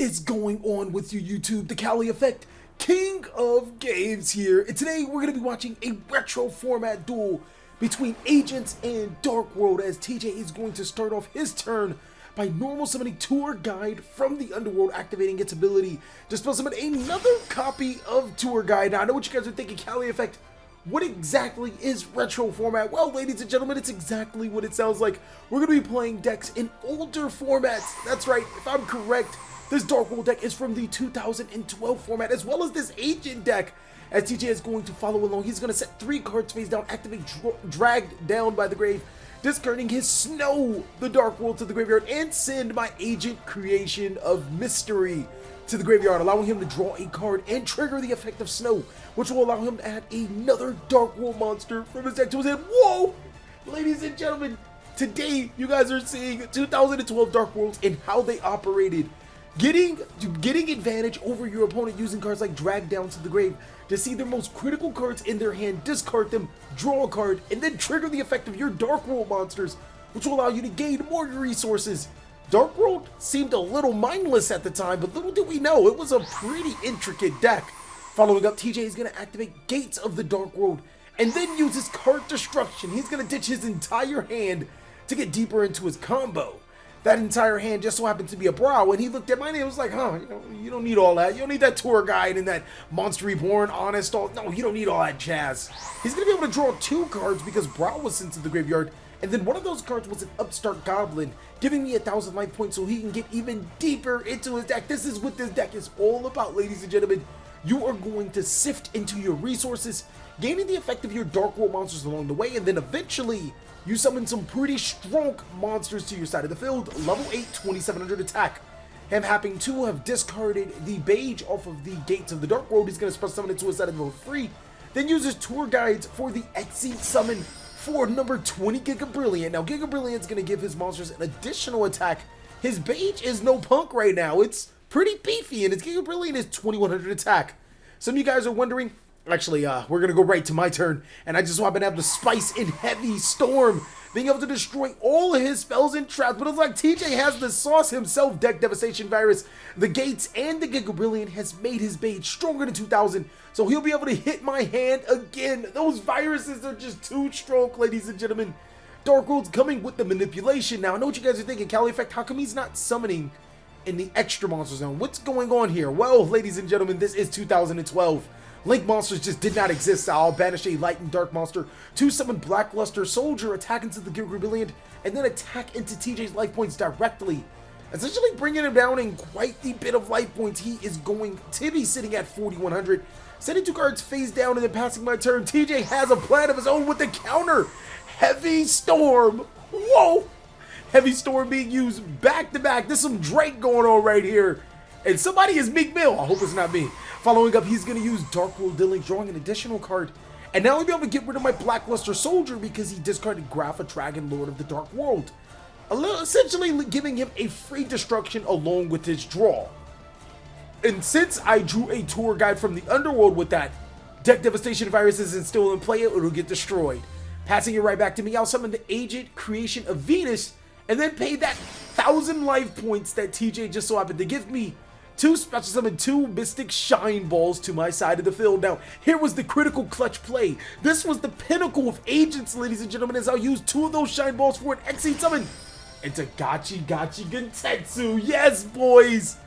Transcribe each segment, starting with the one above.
is going on with you, YouTube? TheCaliEffect, king of games here, and today we're going to be watching a retro format duel between Agents and Darkworld, as TJ is going to start off his turn by normal summoning Tour Guide from the Underworld, activating its ability to spell summon another copy of Tour Guide. Now, I know what you guys are thinking, CaliEffect, what exactly is retro format? Well, ladies and gentlemen, it's exactly what it sounds like. We're going to be playing decks in older formats. That's right, if I'm correct, this Darkworld deck is from the 2012 format, as well as this Agent deck. As TJ is going to follow along, he's going to set 3 cards face down, activate Dragged Down by the Grave, discarding his Snow, the Darkworld, to the graveyard, and send my Agent Creation of Mystery to the graveyard, allowing him to draw a card and trigger the effect of Snow, which will allow him to add another Darkworld monster from his deck to his hand. Whoa! Ladies and gentlemen, today you guys are seeing 2012 Darkworlds and how they operated. Getting advantage over your opponent using cards like Drag Down to the Grave to see their most critical cards in their hand, discard them, draw a card, and then trigger the effect of your Darkworld monsters, which will allow you to gain more resources. Darkworld seemed a little mindless at the time, but little did we know, it was a pretty intricate deck. Following up, TJ is going to activate Gates of the Darkworld, and then use his card Destruction. He's going to ditch his entire hand to get deeper into his combo. That entire hand just so happened to be a Brow, and he looked at my name and was like, you don't need all that. You don't need that Tour Guide and that Monster Reborn, Honest, no, you don't need all that jazz. He's going to be able to draw 2 cards because Brow was sent to the graveyard, and then one of those cards was an Upstart Goblin, giving me 1,000 life points so he can get even deeper into his deck. This is what this deck is all about, ladies and gentlemen. You are going to sift into your resources, gaining the effect of your Darkworld monsters along the way, and then eventually you summon some pretty strong monsters to your side of the field. Level 8, 2700 attack. Him having to have discarded the Beige off of the Gates of the Darkworld, he's going to special summon it to his side of the field free, then uses Tour Guides for the Exceed summon for number 20 Giga Brilliant. Now, Giga Brilliant's going to give his monsters an additional attack. His Beige is no punk right now. It's pretty beefy, and his Giga Brilliant is 2100 attack. Some of you guys are wondering, actually, we're going to go right to my turn, and I just so happen to have the Spice in Heavy Storm, being able to destroy all of his spells and traps. But it's like TJ has the sauce himself. Deck Devastation Virus, the Gates, and the Giga Brilliant has made his Beige stronger than 2000, so he'll be able to hit my hand again. Those viruses are just too strong, ladies and gentlemen. Darkworld's coming with the manipulation. Now, I know what you guys are thinking, CaliEffect, how come he's not summoning in the extra monster zone? What's going on here? Well, ladies and gentlemen, this is 2012. Link monsters just did not exist. I'll banish a light and dark monster to summon Blackluster Soldier, attack into the Giga Brilliant, and then attack into TJ's life points directly, essentially bringing him down in quite the bit of life points. He is going to be sitting at 4100, sending 2 cards face down, and then passing my turn. TJ has a plan of his own with the counter Heavy Storm. Whoa! Heavy Storm being used back to back. There's some Drake going on right here, and somebody is Meek Mill. I hope it's not me. Following up, he's going to use Darkworld Dealing, drawing an additional card, and now he'll be able to get rid of my Blackluster Soldier because he discarded Grapha Dragon, Lord of the Dark World, essentially giving him a free destruction along with his draw. And since I drew a Tour Guide from the Underworld with that, Deck Devastation Virus isn't still in play, it'll get destroyed. Passing it right back to me, I'll summon the Agent Creation of Venus, and then pay that 1,000 life points that TJ just so happened to give me to special summon 2 Mystic Shine Balls to my side of the field. Now, here was the critical clutch play. This was the pinnacle of Agents, ladies and gentlemen, as I'll use 2 of those Shine Balls for an Exceed summon into Gachi Gentetsu. Yes, boys!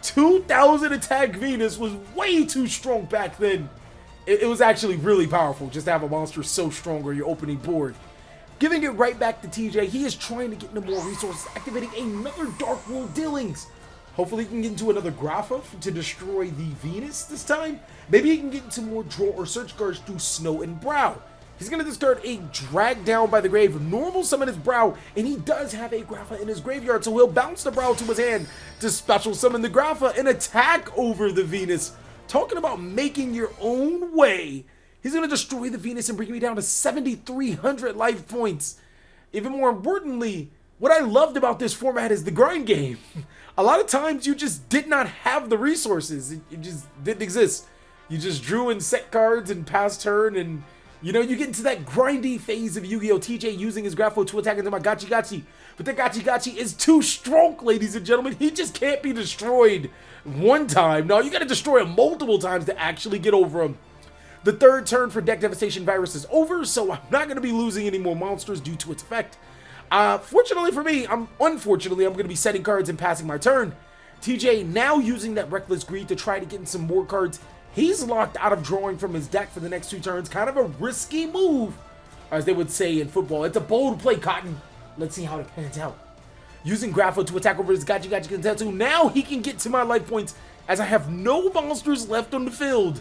2000 attack Venus was way too strong back then. It was actually really powerful just to have a monster so strong on your opening board. Giving it right back to TJ, he is trying to get into more resources, activating another Darkworld Dealings. Hopefully he can get into another Grapha to destroy the Venus this time. Maybe he can get into more draw or search cards through Snow and Brow. He's going to discard a Drag Down by the Grave, normal summon his Brow, and he does have a Grapha in his graveyard, so he'll bounce the Brow to his hand to special summon the Grapha and attack over the Venus. Talking about making your own way. He's going to destroy the Venus and bring me down to 7,300 life points. Even more importantly, what I loved about this format is the grind game. A lot of times you just did not have the resources. It just didn't exist. You just drew in set cards and passed turn, and You know, you get into that grindy phase of Yu-Gi-Oh! TJ using his Grapho to attack into my Gachi Gachi. But the Gachi Gachi is too strong, ladies and gentlemen. He just can't be destroyed one time. No, you gotta destroy him multiple times to actually get over him. The third turn for Deck Devastation Virus is over, so I'm not gonna be losing any more monsters due to its effect. Fortunately for me, unfortunately, I'm gonna be setting cards and passing my turn. TJ now using that Reckless Greed to try to get in some more cards. He's locked out of drawing from his deck for the next 2 turns. Kind of a risky move, as they would say in football. It's a bold play, Cotton. Let's see how it pans out. Using Grapho to attack over his Gachi Gachi Kentetsu. Now he can get to my life points as I have no monsters left on the field.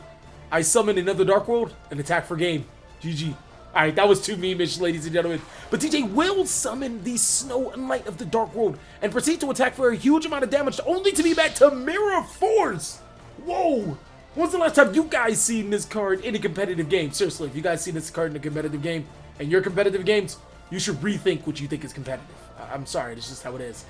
I summon another Darkworld and attack for game. GG. Alright, that was too meme-ish, ladies and gentlemen. But TJ will summon the Snow and Light of the Darkworld and proceed to attack for a huge amount of damage, only to be back to Mirror Force. Whoa! When's the last time you guys seen this card in a competitive game? Seriously, if you guys seen this card in a competitive game, and your competitive games, you should rethink what you think is competitive. I'm sorry, it's just how it is.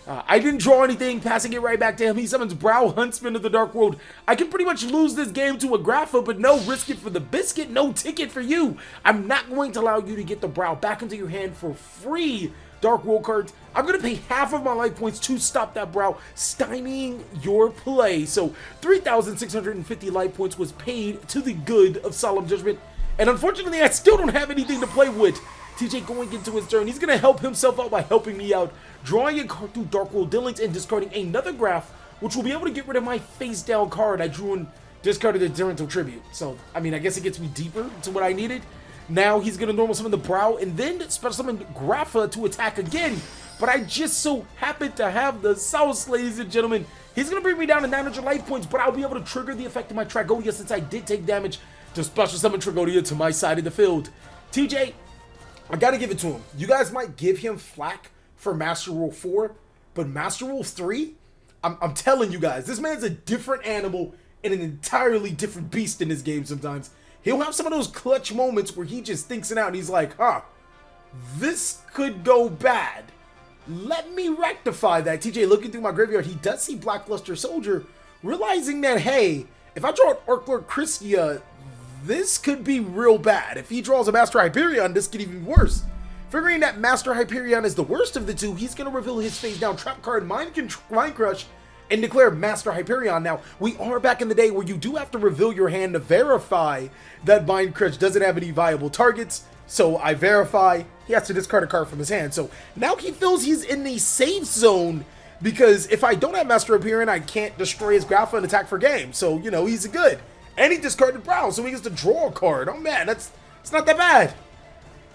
I didn't draw anything, passing it right back to him. He summons Brow Huntsman of the Dark World. I can pretty much lose this game to a Grapho, but no risk it for the biscuit, no ticket for you. I'm not going to allow you to get the Brow back into your hand for free. Dark World cards. I'm going to pay half of my life points to stop that Brow, stymieing your play. So 3,650 life points was paid to the good of Solemn Judgment. And unfortunately, I still don't have anything to play with. TJ going into his turn, he's going to help himself out by helping me out, drawing a card through Dark World Dealings and discarding another Graph, which will be able to get rid of my face down card I drew and discarded the Parental Tribute. So, I mean, I guess it gets me deeper to what I needed. Now he's going to normal summon the Brow and then special summon Grapha to attack again. But I just so happen to have the Sauce, ladies and gentlemen. He's going to bring me down to 900 life points, but I'll be able to trigger the effect of my Tragodia since I did take damage to special summon Tragodia to my side of the field. TJ, I got to give it to him. You guys might give him flack for Master Rule 4, but Master Rule 3, I'm telling you guys, this man's a different animal and an entirely different beast in this game sometimes. He'll have some of those clutch moments where he just thinks it out and he's like, this could go bad. Let me rectify that. TJ looking through my graveyard, he does see Blackluster Soldier, realizing that, hey, if I draw an Arclord Christia, this could be real bad. If he draws a Master Hyperion, this could even be worse. Figuring that Master Hyperion is the worst of the two, he's going to reveal his face down trap card, Mind Crush, and declare Master Hyperion. Now, we are back in the day where you do have to reveal your hand to verify that Mind Crush doesn't have any viable targets. So I verify, he has to discard a card from his hand. So now he feels he's in the safe zone because if I don't have Master Hyperion, I can't destroy his Grapha and attack for game. So, you know, he's good. And he discarded Brow, so he gets to draw a card. Oh man, it's not that bad.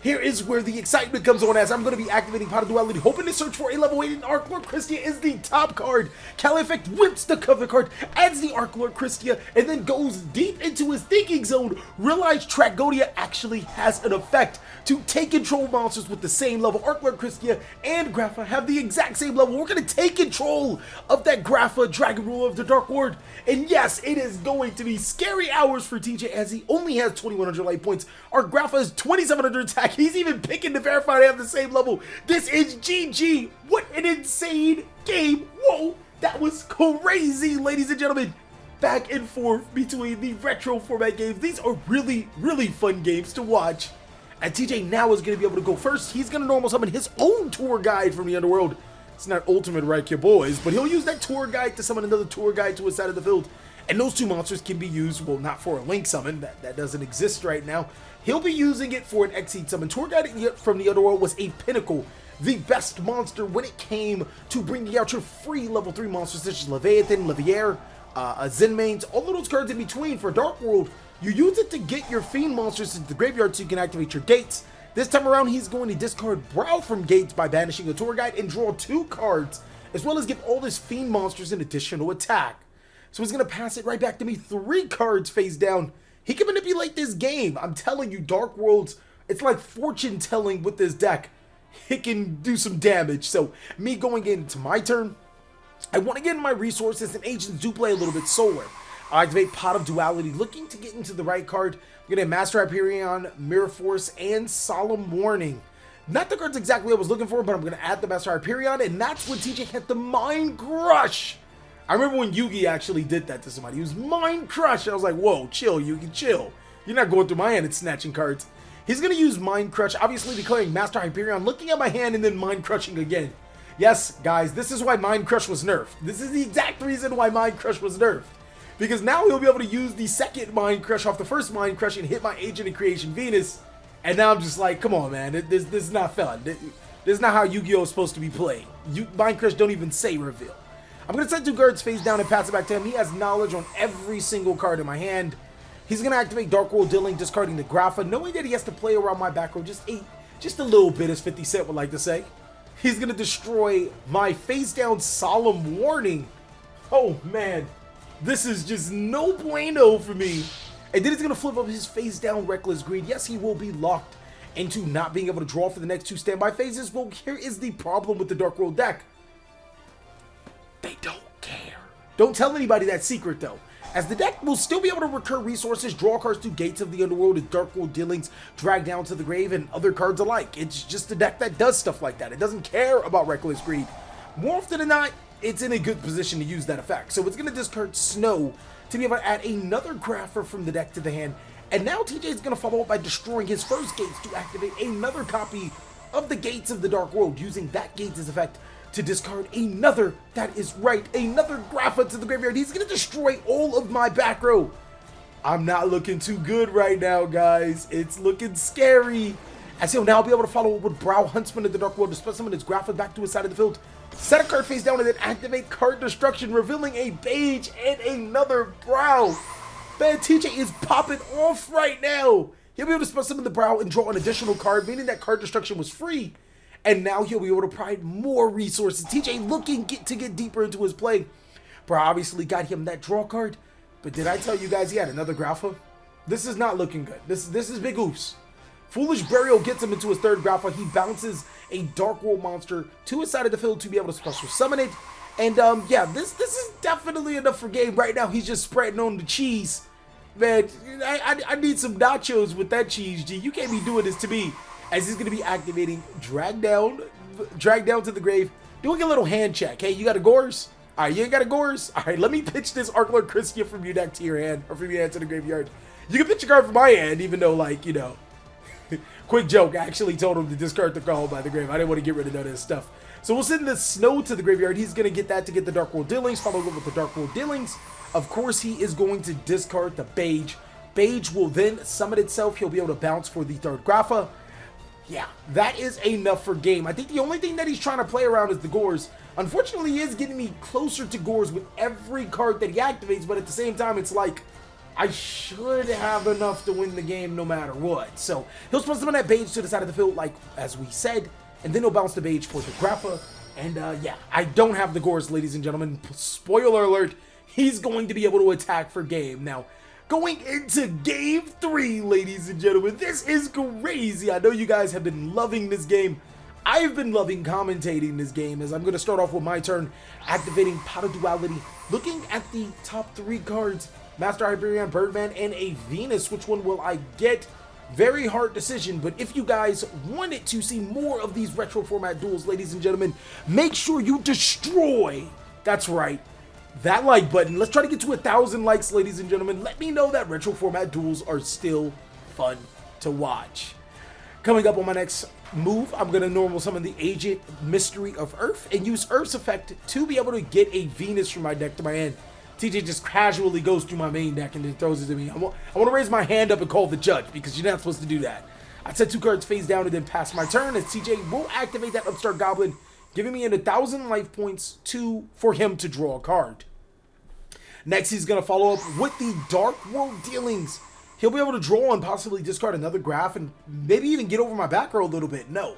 Here is where the excitement comes on as I'm going to be activating Pot of Duality, hoping to search for a level 8 in Arclord Christia is the top card. TheCaliEffect whips the cover card, adds the Arclord Christia, and then goes deep into his thinking zone. Realize Tragodia actually has an effect to take control monsters with the same level. Arclord Christia and Grapha have the exact same level. We're going to take control of that Grapha Dragon Ruler of the Dark World. And yes, it is going to be scary hours for TJ as he only has 2,100 life points. Our Grapha is 2,700 attack. He's even picking to verify they have the same level. This is GG. What an insane game. Whoa, that was crazy, ladies and gentlemen. Back and forth between the retro format games. These are really, really fun games to watch. And TJ now is going to be able to go first. He's going to normal summon his own tour guide from the underworld. It's not ultimate right here, boys, but he'll use that tour guide to summon another tour guide to his side of the field. And those two monsters can be used, well, not for a link summon, that doesn't exist right now. He'll be using it for an Exceed summon. Tour guide from the underworld was a pinnacle, the best monster when it came to bringing out your free level 3 monsters such as Leviathan, Levier, Zenmanes, all of those cards in between for Darkworld. You use it to get your Fiend monsters into the graveyard so you can activate your gates. This time around, he's going to discard Brow from gates by banishing a tour guide and draw 2 cards, as well as give all his Fiend monsters an additional attack. So he's going to pass it right back to me, 3 cards face down. He can manipulate this game. I'm telling you, Dark Worlds, it's like fortune telling with this deck. It can do some damage. So me going into my turn, I want to get in my resources, and agents do play a little bit solar. I activate Pot of Duality, looking to get into the right card. I'm going to have Master Hyperion, Mirror Force, and Solemn Warning. Not the cards exactly I was looking for, but I'm going to add the Master Hyperion, and that's when TJ had the Mind Crush. I remember when Yugi actually did that to somebody. He was Mind Crush. I was like, whoa, chill, Yugi, chill. You're not going through my hand and snatching cards. He's going to use Mind Crush, obviously declaring Master Hyperion, looking at my hand and then Mind Crushing again. Yes, guys, this is why Mind Crush was nerfed. This is the exact reason why Mind Crush was nerfed. Because now he'll be able to use the second Mind Crush off the first Mind Crush and hit my Agent of Creation Venus. And now I'm just like, come on, man, this is not fun. This is not how Yu-Gi-Oh! Is supposed to be played. Mind Crush don't even say reveal. I'm going to send 2 cards face down and pass it back to him. He has knowledge on every single card in my hand. He's going to activate Darkworld Dealing, discarding the Grapha, knowing that he has to play around my back row just a little bit, as 50 Cent would like to say. He's going to destroy my face down Solemn Warning. Oh, man. This is just no bueno for me. And then he's going to flip up his face down Reckless Greed. Yes, he will be locked into not being able to draw for the next 2 standby phases. Well, here is the problem with the Darkworld deck. They don't care. Don't tell anybody that secret, though, as the deck will still be able to recur resources, draw cards through Gates of the Underworld and Darkworld Dealings, drag down to the grave, and other cards alike. It's just a deck that does stuff like that. It doesn't care about Reckless Greed. More often than not, it's in a good position to use that effect. So it's going to discard Snow to be able to add another Grapher from the deck to the hand. And now TJ is going to follow up by destroying his first Gates to activate another copy of the Gates of the Dark World, using that Gates' effect to discard another, that is right, another Grapha to the graveyard. He's going to destroy all of my back row. I'm not looking too good right now, guys. It's looking scary. As he'll now be able to follow up with Brow Huntsman of the Dark World to split summon his Grapha back to his side of the field. Set a card face down and then activate Card Destruction, revealing a Beige and another Brow. Man, TJ is popping off right now. He'll be able to split summon the Brow and draw an additional card, meaning that Card Destruction was free. And now he'll be able to provide more resources. TJ looking to get deeper into his play. Brow obviously got him that draw card. But did I tell you guys he had another Grapha? This is not looking good. This is big oops. Foolish Burial gets him into his third Grapha. He bounces a Dark World monster to his side of the field to be able to special summon it. And yeah, this is definitely enough for game. Right now, he's just spreading on the cheese. Man, I need some nachos with that cheese, G. You can't be doing this to me. As he's going to be activating Drag Down to the grave, doing a little hand check. Hey, you got a Gores? All right, you ain't got a Gores? All right, let me pitch this Arclord Christia from your deck to your hand, or from your hand to the graveyard. You can pitch a card from my hand, even though, like, you know, quick joke, I actually told him to discard the call by the grave. I didn't want to get rid of none of this stuff. So we'll send the Snow to the graveyard. He's going to get that to get the Dark World Dealings, follow up with the Dark World Dealings. Of course, he is going to discard the Beige. Beige will then summon itself. He'll be able to bounce for the third Grapha. Yeah, that is enough for game. I think the only thing that he's trying to play around is the Gores. Unfortunately, he is getting me closer to Gores with every card that he activates, but at the same time, it's like, I should have enough to win the game no matter what. So, he'll supposed to summon that Beige to the side of the field, like, as we said, and then he'll bounce the Beige for the Grapha. And, yeah, I don't have the Gores, ladies and gentlemen. Spoiler alert, he's going to be able to attack for game. Now, going into game 3, ladies and gentlemen, this is crazy. I know you guys have been loving this game. I've been loving commentating this game, as I'm going to start off with my turn, activating Pot of Duality, looking at the top 3 cards, Master Hyperion, Birdman, and a Venus. Which one will I get? Very hard decision, but if you guys wanted to see more of these retro format duels, ladies and gentlemen, make sure you destroy, that's right, that like button. Let's try to get to 1,000 likes, ladies and gentlemen. Let me know that retro format duels are still fun to watch. Coming up on my next move, I'm going to normal summon the Agent Mystery of Earth and use Earth's effect to be able to get a Venus from my deck to my hand. TJ just casually goes through my main deck and then throws it to me. I want to raise my hand up and call the judge, because you're not supposed to do that. I set 2 cards face down and then pass my turn, as TJ will activate that Upstart Goblin, giving me an 1,000 life points for him to draw a card. Next, he's going to follow up with the Dark World Dealings. He'll be able to draw and possibly discard another Graph and maybe even get over my back row a little bit. No.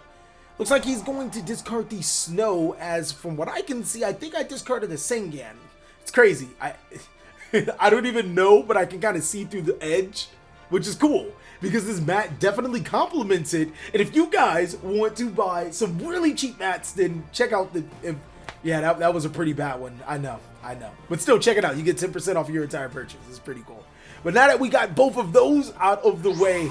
Looks like he's going to discard the Snow, as from what I can see, I think I discarded the Sengan. It's crazy. I don't even know, but I can kind of see through the edge, which is cool, because this mat definitely complements it. And if you guys want to buy some really cheap mats, then check out the... Yeah, that was a pretty bad one. I know. But still, check it out. You get 10% off your entire purchase. It's pretty cool. But now that we got both of those out of the way,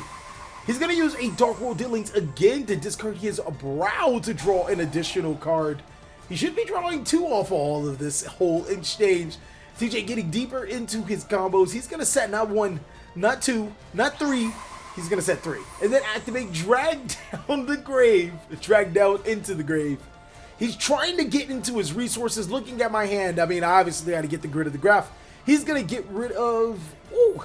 he's going to use a Dark World Dealings again to discard his Brow to draw an additional card. He should be drawing 2 off all of this whole exchange. TJ getting deeper into his combos. He's going to set not 1, not 2, not 3. He's gonna set 3. And then activate drag down the grave. Drag down into the grave. He's trying to get into his resources, looking at my hand. I mean, I obviously got to get the grid of the graph. He's gonna get rid of... Ooh,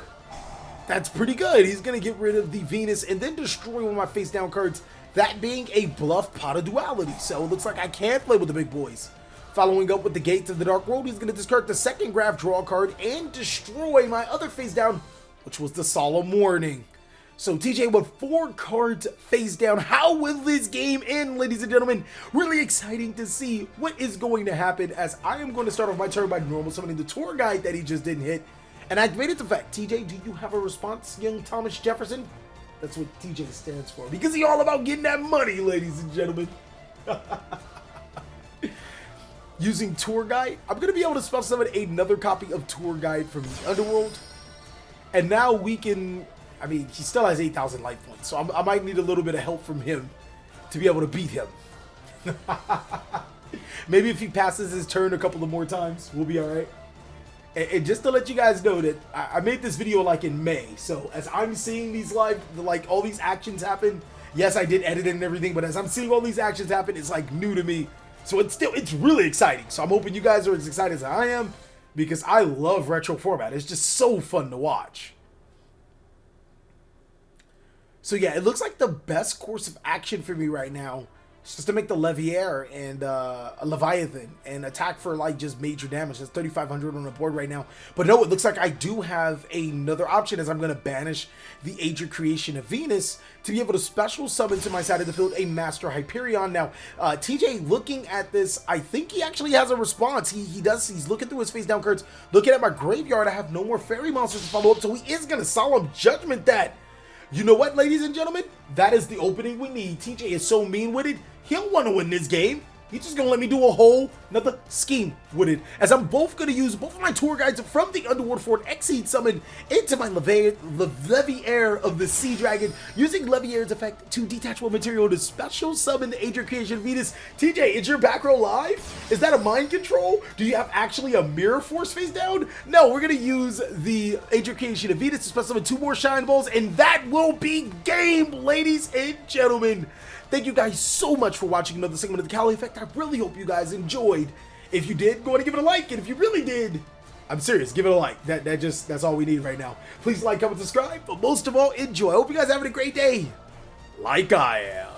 that's pretty good. He's gonna get rid of the Venus and then destroy one of my face down cards. That being a bluff pot of duality. So it looks like I can play with the big boys. Following up with the Gates of the Darkworld, he's going to discard the second graph draw card and destroy my other face down, which was the Solemn Warning. So TJ with 4 cards face down. How will this game end, ladies and gentlemen? Really exciting to see what is going to happen, as I am going to start off my turn by normal summoning the tour guide that he just didn't hit and activate its effect. TJ, do you have a response, young Thomas Jefferson? That's what TJ stands for, because he's all about getting that money, ladies and gentlemen. Using Tour Guide, I'm going to be able to spell summon another copy of Tour Guide from the Underworld. And now we can... I mean, he still has 8,000 life points, so I might need a little bit of help from him to be able to beat him. Maybe if he passes his turn a couple of more times, we'll be alright. And just to let you guys know that I made this video like in May, so as I'm seeing these all these actions happen, yes, I did edit it and everything, but as I'm seeing all these actions happen, it's like new to me. So it's really exciting. So I'm hoping you guys are as excited as I am, because I love retro format. It's just so fun to watch. So yeah, it looks like the best course of action for me right now is just to make the Leviaire and a Leviathan and attack for like just major damage. That's 3,500 on the board right now. But no, it looks like I do have another option, as I'm going to banish the Age of Creation of Venus to be able to special summon to my side of the field a Master Hyperion. Now, TJ looking at this, I think he actually has a response. He's looking through his face down cards, looking at my graveyard. I have no more fairy monsters to follow up, so he is going to Solemn Judgment that. You know what, ladies and gentlemen? That is the opening we need. TJ is so mean-witted, he'll want to win this game. He's just going to let me do a whole another scheme with it, as I'm both going to use both of my tour guides from the Underworld for an Exceed summon into my Leviaire of the Sea Dragon, using Leviaire's effect to detach one material to special summon the Age of Creation Venus. TJ, is your back row live? Is that a mind control? Do you have actually a Mirror Force face down? No, we're going to use the Age of Creation of Venus to special summon 2 more Shine Balls, and that will be game, ladies and gentlemen. Thank you guys so much for watching another segment of the TheCaliEffect. I really hope you guys enjoyed. If you did, go ahead and give it a like. And if you really did, I'm serious, give it a like. That's all we need right now. Please like, comment, subscribe. But most of all, enjoy. I hope you guys are having a great day. Like I am.